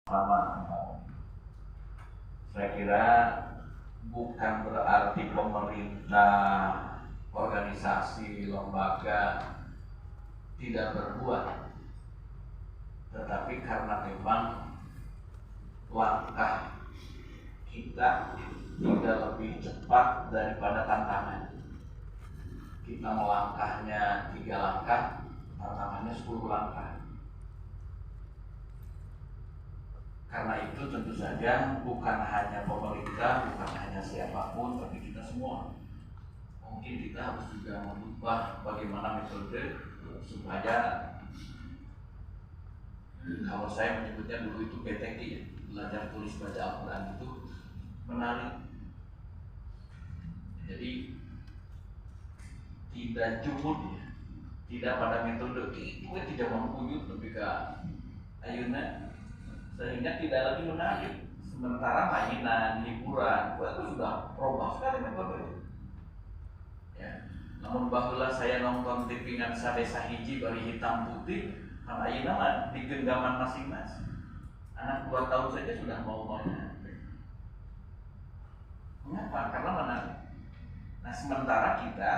Saya kira bukan berarti pemerintah, organisasi, lembaga tidak berbuat, tetapi karena memang langkah kita tidak lebih cepat daripada tantangan. Kita melangkahnya 3 langkah, tantangannya 10 langkah. Karena itu tentu saja bukan hanya pemerintah, bukan hanya siapapun, tapi kita semua. Mungkin kita harus juga mengubah bagaimana metode supaya, kalau saya menyebutnya dulu itu BTK ya, belajar tulis baca Al-Quran itu menarik. Jadi tidak jumud ya, tidak pada metode itu tidak menguyut lebih ke ayunan, sehingga tidak lagi menarik. Sementara mainan, hiburan, itu sudah robah sekali metode. Ya. Namun bahula saya nonton TV ngan desa hiji bari hitam putih, karena ini mah di genggaman masing-masing. Anak 2 tahun saja sudah mau mainan. Mengapa? Karena menarik. Nah, sementara kita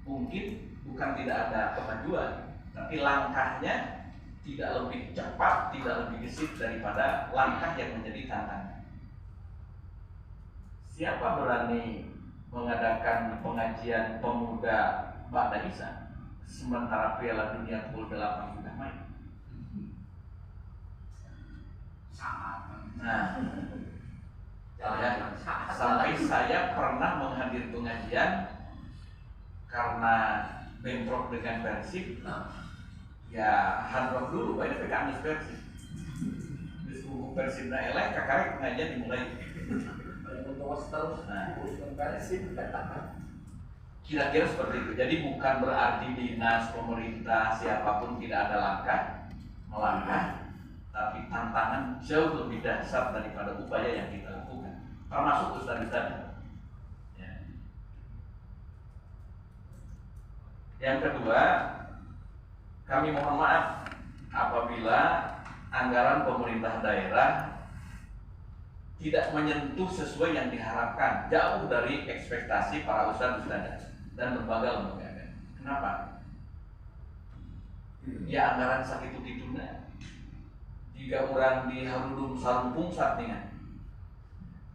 mungkin bukan tidak ada kemajuan, tapi langkahnya tidak lebih cepat, tidak lebih gesit daripada langkah yang menjadi tantangan. Siapa berani mengadakan pengajian pemuda Ba'da Isya sementara Piala Dunia pukul 8 sudah main? Nah, sampai saya pernah menghadiri pengajian karena bentrok dengan Persib. Ya handrok dulu, ini pegang Persib. Terus buku Persib na elek, kakarek pengajian dimulai. Kira-kira seperti itu. Jadi bukan berarti dinas, pemerintah, siapapun tidak ada langkah melangkah, tapi tantangan jauh lebih dahsyat daripada upaya yang kita lakukan, termasuk ustadz-ustadz. Ya. Yang kedua, kami mohon maaf apabila anggaran pemerintah daerah tidak menyentuh sesuai yang diharapkan, jauh dari ekspektasi para ustadz-ustadz dan lembaga-lembaga. Kenapa? Ya anggaran sakit ituna. Jika orang di harudum sarumpung saat ini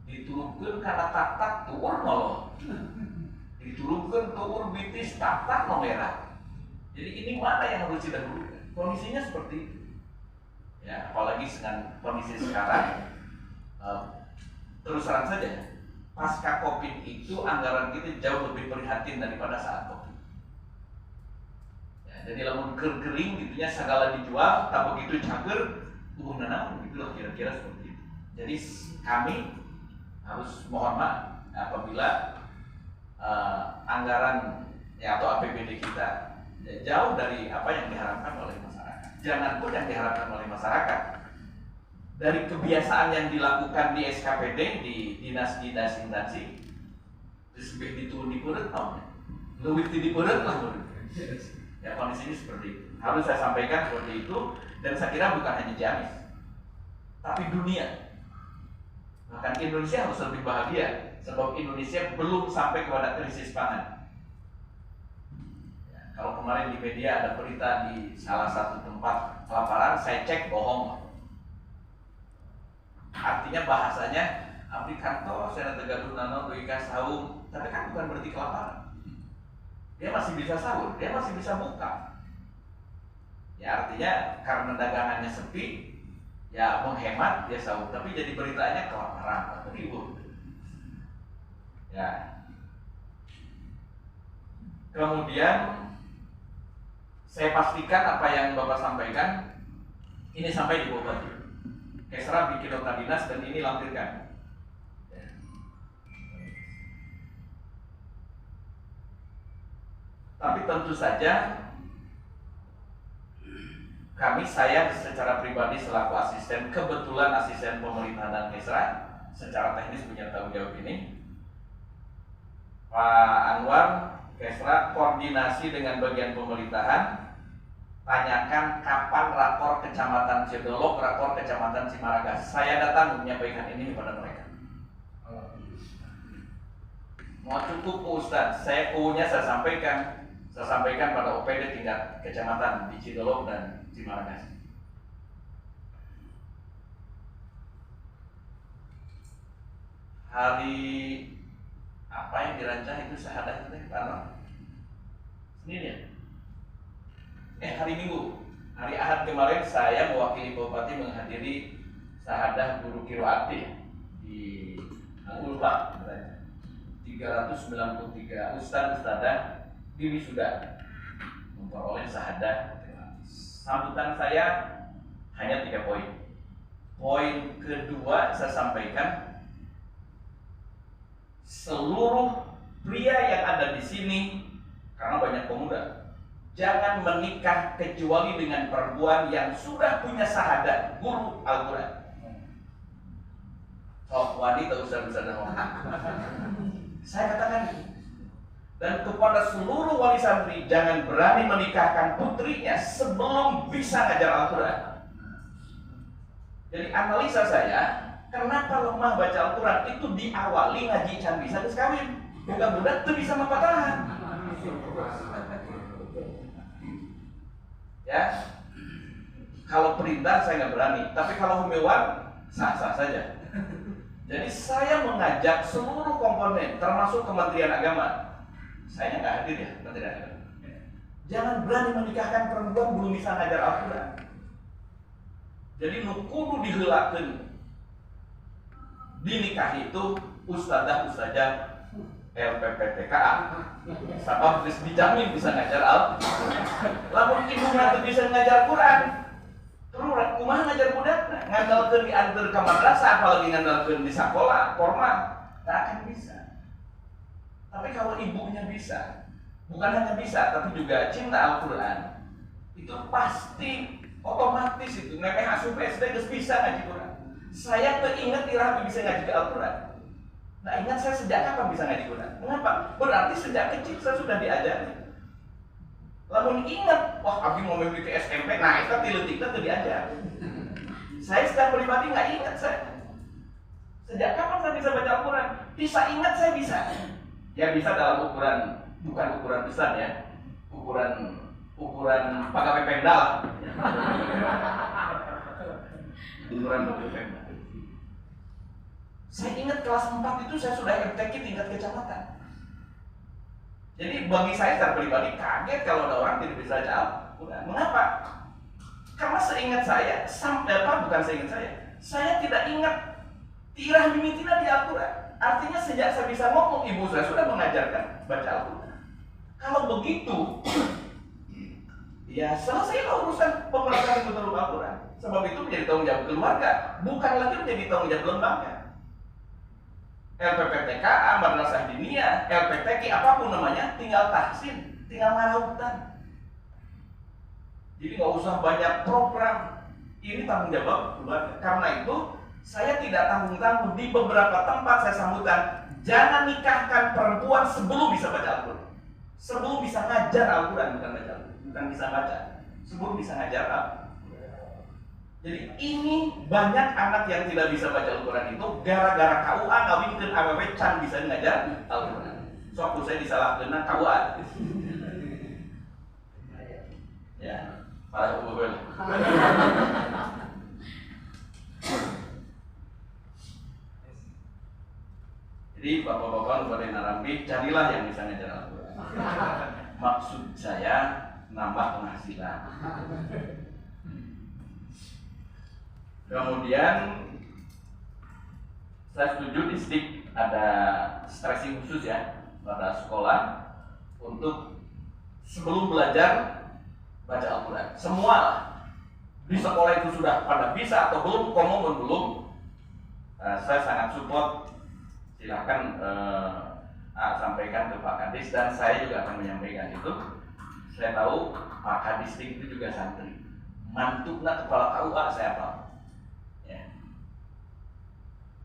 diturunkan karena tak tuur noloh, diturunkan tuur bitis tak merah. Jadi ini mana yang harus didahulukan? Kondisinya seperti itu. Ya, apalagi dengan kondisi sekarang. Terus terang saja, pasca COVID itu anggaran kita jauh lebih prihatin daripada saat COVID. Ya, jadi lamun kering gitunya segala dijual, tak begitu cager, nanam begitulah kira-kira seperti itu. Jadi kami harus mohon maaf apabila anggaran ya, atau APBD kita ya, jauh dari apa yang diharapkan oleh masyarakat. Jangan pun yang diharapkan oleh masyarakat. Dari kebiasaan yang dilakukan di SKPD, di dinas-dinas instansi, terus diturun di perut, lebih di perut lah. Ya kondisinya seperti itu. Harus saya sampaikan seperti itu, dan saya kira bukan hanya Ciamis, tapi dunia. Bahkan Indonesia harus lebih bahagia, sebab Indonesia belum sampai kepada krisis pangan. Ya, kalau kemarin di media ada berita di salah satu tempat kelaparan, saya cek bohong. Artinya bahasanya abdi kantor saya tegaduh nano duika sahur, tapi kan bukan berarti kelaparan. Dia masih bisa sahur, dia masih bisa buka. Ya artinya karena dagangannya sepi, ya menghemat dia sahur, tapi jadi beritanya kelaparan atau ribut. Ya. Kemudian saya pastikan apa yang Bapak sampaikan ini sampai di Bogor. Kesra bikin nota dinas dan ini lampirkan. Ya. Tapi tentu saja saya secara pribadi selaku asisten, kebetulan asisten pemerintahan dan Kesra, secara teknis punya tanggung jawab ini. Pak Anwar, Kesra koordinasi dengan bagian pemerintahan tanyakan kapan rakor kecamatan Cedolok, rakor kecamatan Cimaragas. Saya datang menyampaikan ini kepada mereka. Mau cukup Ustaz, saya kunya saya sampaikan pada OPD tingkat kecamatan di Cedolok dan Cimaragas. Hari apa yang dirancang itu syahadah itu karena ini ya. Hari Minggu, hari Ahad kemarin saya mewakili Bupati menghadiri syahadah guru qiraat di Ulfa. 393 ustadz-ustadzah di wisuda memperoleh syahadah. Sambutan saya hanya 3 poin. Poin kedua saya sampaikan, seluruh pria yang ada di sini, karena banyak pemuda, jangan menikah kecuali dengan perempuan yang sudah punya syahadat guru Al-Quran. Oh, wanita ustaz-ustaz. Saya katakan, dan kepada seluruh wali santri, jangan berani menikahkan putrinya sebelum bisa ngajar Al-Quran. Jadi analisa saya, kenapa lemah baca Al-Quran itu diawali ngaji can bisa terus kawin, bukan budak itu bisa mempatahan. Ya, kalau perintah saya nggak berani, tapi kalau himbauan sah-sah saja. Jadi saya mengajak seluruh komponen, termasuk Kementerian Agama. Saya nggak hadir ya, Kementerian Agama. Jangan berani menikahkan perempuan belum bisa ngajar Al-Quran. Jadi kudu dihelakeun. Di nikah itu ustadzah LPPTKA. Sabab dijamin bisa ngajar Al-Quran. Lamun ibu nanti bisa ngajar Quran, terus kumaha ngajar budak? Ngandalkeun diantar ke madrasah, apalagi ngandalkeun di sekolah formal, nggak akan bisa. Tapi kalau ibunya bisa, bukan hanya bisa, tapi juga cinta Al-Quran, itu pasti otomatis itu nemeh asup SD geus bisa ngaji Quran. Saya teringat irabi bisa ngaji Al-Quran. Nah, ingat saya sejak kapan bisa ngaji Quran? Mengapa? Berarti sejak kecil saya sudah diajari. Lamun ingat, wah abdi mau memiliki SMP, nah itu tilu-tilu itu diajar. Saya secara pribadi nggak ingat saya. Sejak kapan saya bisa baca Al-Quran? Bisa ingat saya bisa. Ya bisa dalam ukuran, bukan ukuran besar ya, ukuran pegawai Pemda lah. Ukuran pegawai Pemda. Saya ingat kelas 4 itu saya sudah MTQ tingkat kecamatan. Jadi bagi saya secara pribadi kaget kalau ada orang tidak bisa baca Al-Quran. Mengapa? Karena seingat saya, bukan seingat saya tidak ingat tirah mimitina di Al-Quran. Artinya sejak saya bisa ngomong, ibu saya sudah mengajarkan baca Al-Quran. Kalau begitu, ya selesailah urusan pemerintahan betul Al-Quran. Sebab itu menjadi tanggung jawab keluarga, bukan lagi menjadi tanggung jawab lembaga. LPPTKA, Madrasah Diniyah, LPTQ, apapun namanya, tinggal tahsin, tinggal ngarautan. Jadi nggak usah banyak program. Ini tanggung jawab keluarga. Karena itu saya tidak tanggung-tanggung. Di beberapa tempat saya sambutan, jangan nikahkan perempuan sebelum bisa baca Al-Quran, sebelum bisa ngajar Al-Quran, bukan bisa baca, sebelum bisa ngajar Al-Quran. Jadi ini banyak anak yang tidak bisa baca Al-Quran itu gara-gara KUA ngawinkeun awewe can bisa ngajar Al-Quran. Suatu saya disalahkeun KUA. Ya, para ibu-ibu. Jadi bapak-bapak pada narambi, carilah yang bisa ngajar Al-Quran. Maksud saya nambah penghasilan. Kemudian saya setuju di STIK ada stressing khusus ya pada sekolah untuk sebelum belajar baca Al-Quran. Semua di sekolah itu sudah pada bisa atau belum, komo belum. Saya sangat support. Silakan sampaikan ke Pak Kadis dan saya juga akan menyampaikan itu. Saya tahu Pak Kadis itu juga santri. Mantukna kepala KUA saya apa? Ya.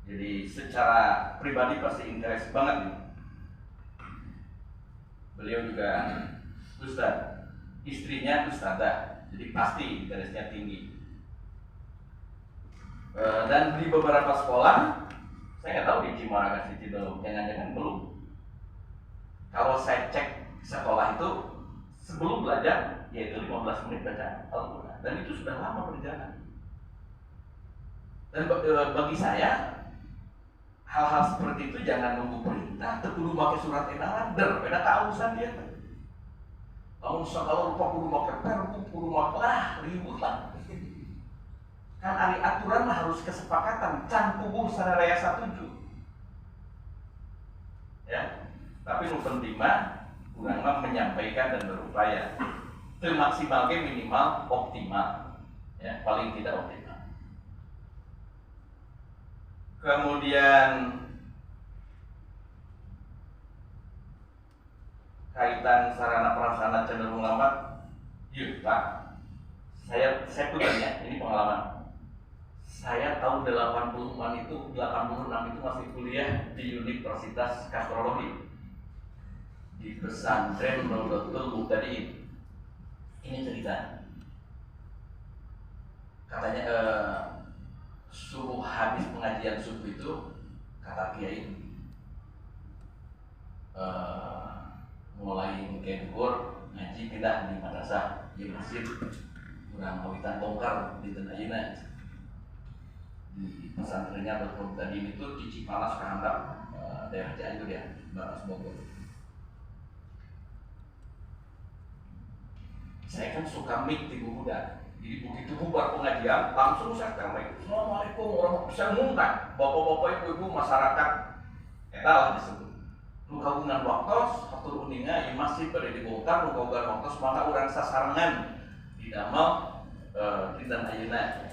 Jadi secara pribadi pasti interest banget nih. Beliau juga Ustadz, istrinya Ustadzah. jadi pasti garisnya tinggi. Dan di beberapa sekolah, saya nggak tahu di Cimaragas, di Cidolog, jangan-jangan belum. Kalau saya cek sekolah itu sebelum belajar, yaitu 15 menit baca Al-Quran, dan itu sudah lama berjalan. Dan bagi saya, hal-hal seperti itu jangan nunggu perintah, kudu pakai surat edaran, beda kausan dia. Kalau kalau lupa kudu pakai perpu, kudu pakai ribut lah. Kan ari aturan mah harus kesepakatan, can tubuh sararea satuju. Ya, tapi nu penting mah urang mah menyampaikan dan berupaya. Teu maksimal ge minimal optimal. Ya, paling tidak optimal. Kemudian kaitan sarana prasarana cenderung lambat. Yuk Pak, saya tanya, ini pengalaman. Saya tahun 86 itu masih kuliah di Universitas Kastrologi di pesantren Nahdlatul Muhtadin. Ini cerita, katanya subuh habis pengajian subuh itu, kata kiai mulai kedukur ngaji pindah di madrasah di masjid kurang kawitan bongkar di Tenayina di pesantrennya Nahdlatul Muhtadin itu di Cipanas kehandap daerah Cianjur ya, Baras Bogor. Saya kan suka mik di Buhuda, jadi begitu bubar pengajian langsung saya telepon, Assalamualaikum warahmatullahi wabarakatuh. Saya ngundang bapak-bapak ibu-ibu masyarakat etalah disebut nu kagungan waktos atur uninga ieu masjid bade dibongkar nu kagungan waktos maka urang sasarengan di damel dinten ayeuna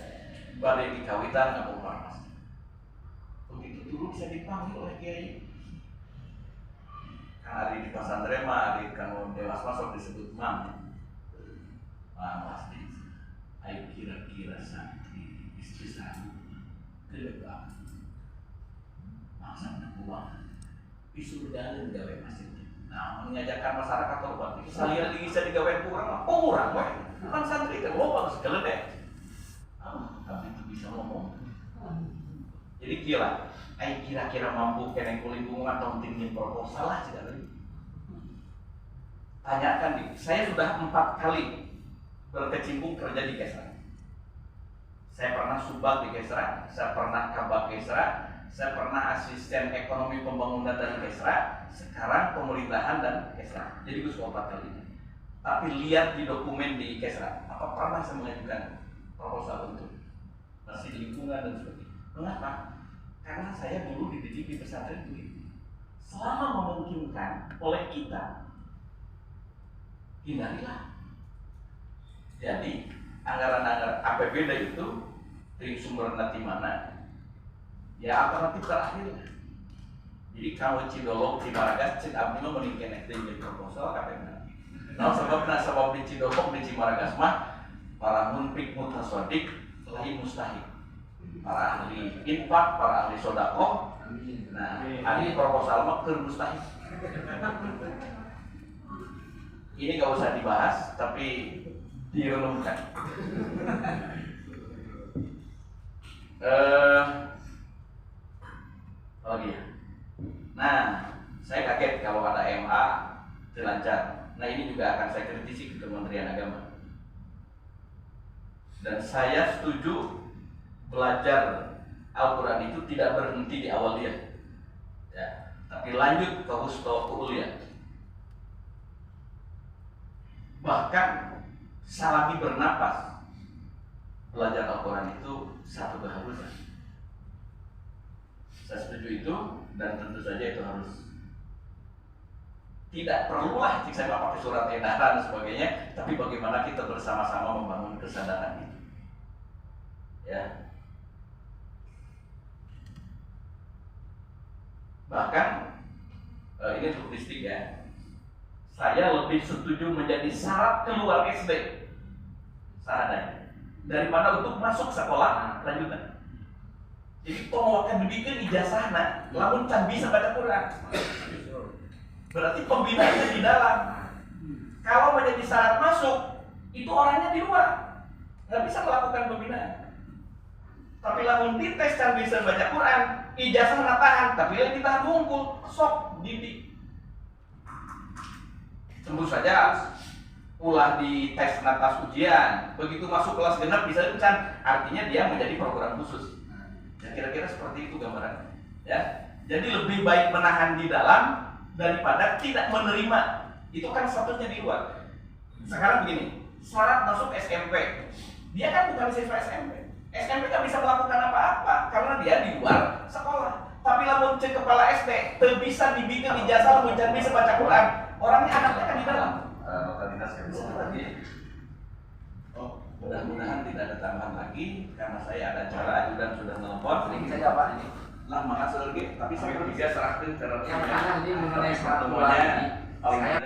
bade dikawitan ngabongkar masjid. Begitu turun saya dipanggil oleh kiai. Kan ari di pesantren mah ari kanu dewas masuk disebut mam. Pasti, ayo kira-kira santri istri saya kelebak, masa nak uang, disuruh jalan gawe masjid. Nah, mengajarkan masyarakat tobat. Saya lagi bisa digawe kurang, kurang, bukan santri kan, bagus keledek. Tapi itu bisa ngomong. Jadi kira-kira mampu kena lingkungan atau tinggi proposal lah tidak lagi. Tanyakan saya sudah 4 kali berkecimpung kerja di Kesra. Saya pernah subak di Kesra, saya pernah kabak Kesra, saya pernah asisten ekonomi pembangunan dan Kesra, sekarang pemerintahan dan Kesra. Jadi gue sudah 4 kali. Tapi lihat di dokumen di Kesra, apa pernah saya mengajukan proposal untuk masih lingkungan dan sebagainya. Mengapa? Karena saya dulu dididik di pesantren begitu. Selama memungkinkan oleh kita, hindarilah. Jadi anggaran-anggaran APBD itu dari sumber nanti mana? Ya alternatif terakhir. Jadi kalau Cidolog, Cimaragas, cek abdi mah meningkat di proposal KPM. Nah sebab di Cidolog, di Cimaragas mah para munfik mutasodik lain mustahik. Para ahli infak, para ahli sodako. Nah, ahli proposal mah keur mustahik. Ini gak usah dibahas, tapi direnungkan. Lagi ya. Nah, saya kaget kalau ada MA lancar. Nah, ini juga akan saya kritisi ke Kementerian Agama. Dan saya setuju belajar Al-Quran itu tidak berhenti di awal dia, ya, tapi lanjut ke wusta kuliah. Bahkan salami bernapas belajar Al-Quran itu satu keharusan. Saya setuju itu, dan tentu saja itu harus tidak perlulah jika saya pakai surat edaran dan sebagainya, tapi bagaimana kita bersama-sama membangun kesadaran itu, ya. Bahkan ini statistik ya, saya lebih setuju menjadi syarat keluar SD seadanya daripada untuk masuk sekolah lanjutan. Jadi penguakan dibikin ijazahna, lamun can bisa baca Quran. Berarti pembinaannya di dalam. Kalau menjadi syarat masuk, itu orangnya di luar, nggak bisa melakukan pembinaan. Tapi lamun dites can bisa baca Quran, ijazah natahan, tapi lain kita hungkul, sok didik. Sembuh saja, ulah di tes natas ujian, begitu masuk kelas genap bisa can, artinya dia menjadi program khusus. Ya, kira-kira seperti itu gambarannya. Ya, jadi lebih baik menahan di dalam daripada tidak menerima. Itu kan statusnya di luar. Sekarang begini, syarat masuk SMP, dia kan bukan siswa SMP. SMP nggak bisa melakukan apa-apa karena dia di luar sekolah. Tapi lamun cek kepala SD, bisa dibikin ijazah lamun can bisa baca Quran. Orangnya anaknya kan di dalam. Notaritas kan bisa lagi. Oh, mudah-mudahan tidak ada tambahan lagi karena saya ada acara dan sudah telepon. Ini saja Pak ini. Lah makasih lagi, tapi saya berbicara serahkan cara Yang pertama ini mengenai pertemuannya.